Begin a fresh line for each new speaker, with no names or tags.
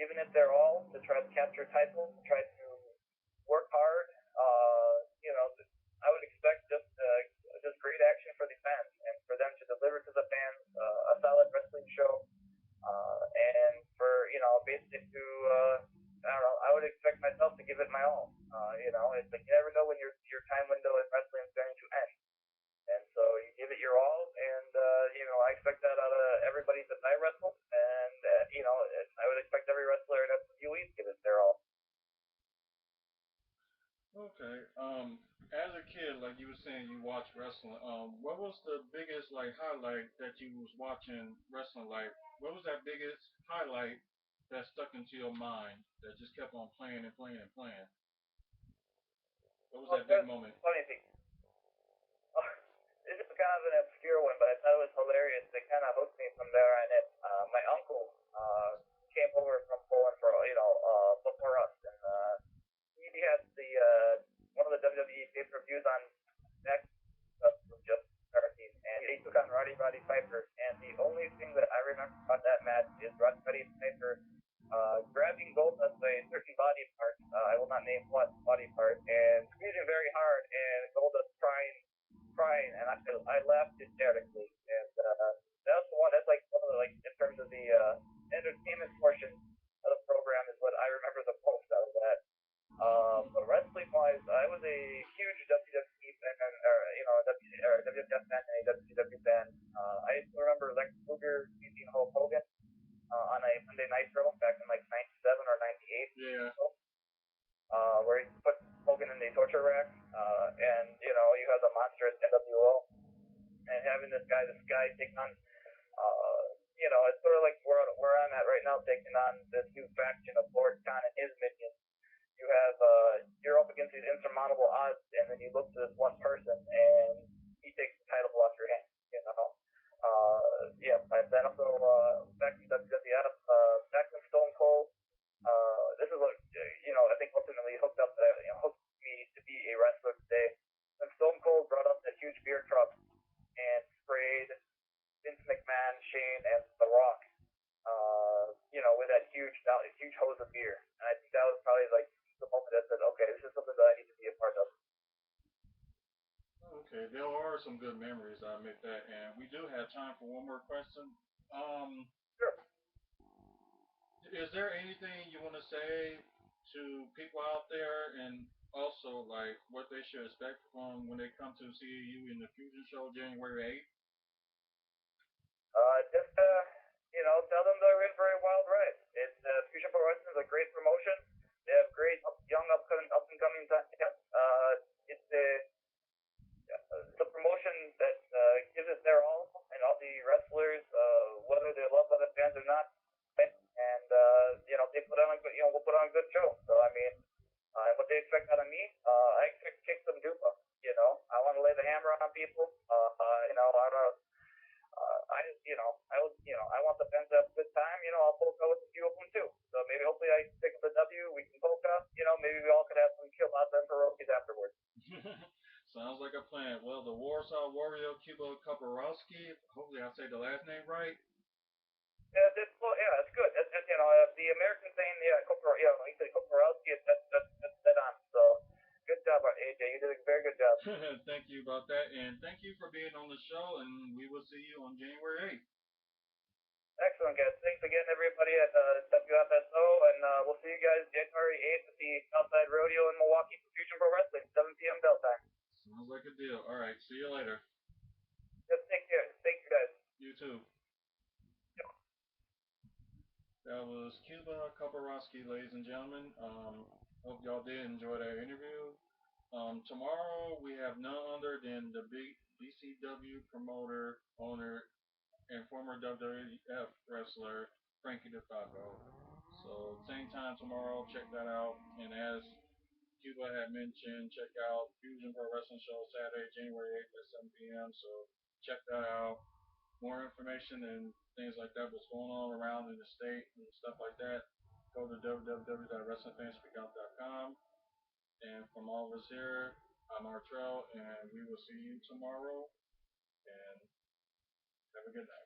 given it their all to try to capture titles, to try to work hard. I would expect just great action for the fans and for them to deliver to the fans a solid wrestling show, and for basically to I don't know. I would expect myself to give it my all. It's like you never know when your time window in wrestling is going to end, and so you give it your all. And I expect that out of everybody that I wrestle, and I would expect every wrestler in WWE to give it their all.
Okay. As a kid, like you were saying, you watched wrestling. What was the biggest like highlight that you was watching wrestling? Like, what was that biggest highlight that stuck into your mind that just kept on playing and playing and playing? What was
Well,
that big
there's
moment?
funny thing. This is kind of an obscure one, but I thought it was hilarious. It kind of hooked me from there on in. My uncle came over from Poland for before us, and he had the one of the WWE pay-per-views on next from just starting, and he took on Roddy Piper. And the only thing that I remember about that match is Roddy Piper grabbing Goldust by a certain body part. I will not name what body part, and squeezing very hard, and Goldust crying, and I laughed hysterically. And that's the one. That's like one of the like in terms of the entertainment portion of the program is what I remember the most out of that. But wrestling wise, I was a huge WWE fan, or WWF fan, and a WCW fan. I used to remember Lex Luger beating Hulk Hogan on a Monday Nitro back in like '97 or '98,
Yeah.
where he put Hogan in the torture rack, and you have the monstrous NWO, and having this guy taking on, it's sort of like where I'm at right now, taking on this new faction of Lord Khan and his minions. You're up against these insurmountable odds, and then you look to this one person, and he takes the title off your hands. Yeah. And then also back in WWF, back in Stone Cold. This is what I think ultimately hooked me to be a wrestler today. When Stone Cold brought up that huge beer truck and sprayed Vince McMahon, Shane, and The Rock, with that huge hose of beer. And I think that was probably like the moment that said, okay, this is something that I need to be a part of.
Okay, there are some good memories. I admit that, and we do have time for one more question. Um,
Sure.
is there anything you want to say to people out there, and also like what they should expect from when they come to see you in the Fusion Show January 8th?
Just tell them they're in for a wild ride. It's Fusion Pro Wrestling is a great promotion. They have great young up and coming talent. It's a promotion that gives it their all, and all the wrestlers, whether they're loved by the fans or not, and they put on a good, we'll put on a good show. So I mean, what they expect out of me, I expect to kick some dupa. I want to lay the hammer on people. I don't. I want the fans to have a good time. I'll polka with a few of them too. So maybe hopefully I pick up the W. We can polka. Maybe we all could have some kielbasa and pierogies afterwards.
Sounds like a plan. Well, the Warsaw Warrior Kuba Kocorowski, hopefully I say the last name right.
Yeah, it's good. The American saying, yeah, like you said, Kocorowski, that's dead on. So good job, AJ. You did a very good job.
Thank you about that, and thank you for being on the show, and we will see you on January 8th.
Excellent, guys. Thanks again, everybody at WFSO, and we'll see you guys January 8th at the Southside Rodeo in Milwaukee for Fusion Pro Wrestling, 7 p.m. bell time.
Sounds like a deal. All right, see you later.
Just take care. Thank you, guys.
You too. That was Cuba Koporowski, ladies and gentlemen. Hope y'all did enjoy that interview. Tomorrow we have none other than the big BCW promoter, owner, and former WWF wrestler Frankie DeFalco. So same time tomorrow, check that out. And as Cuba had mentioned, check out Fusion Pro Wrestling Show Saturday, January 8th at 7 p.m. So check that out. More information and things like that, what's going on around in the state and stuff like that, go to www.wrestlingfanspeakout.com. And from all of us here, I'm Artrell, and we will see you tomorrow. And have a good night.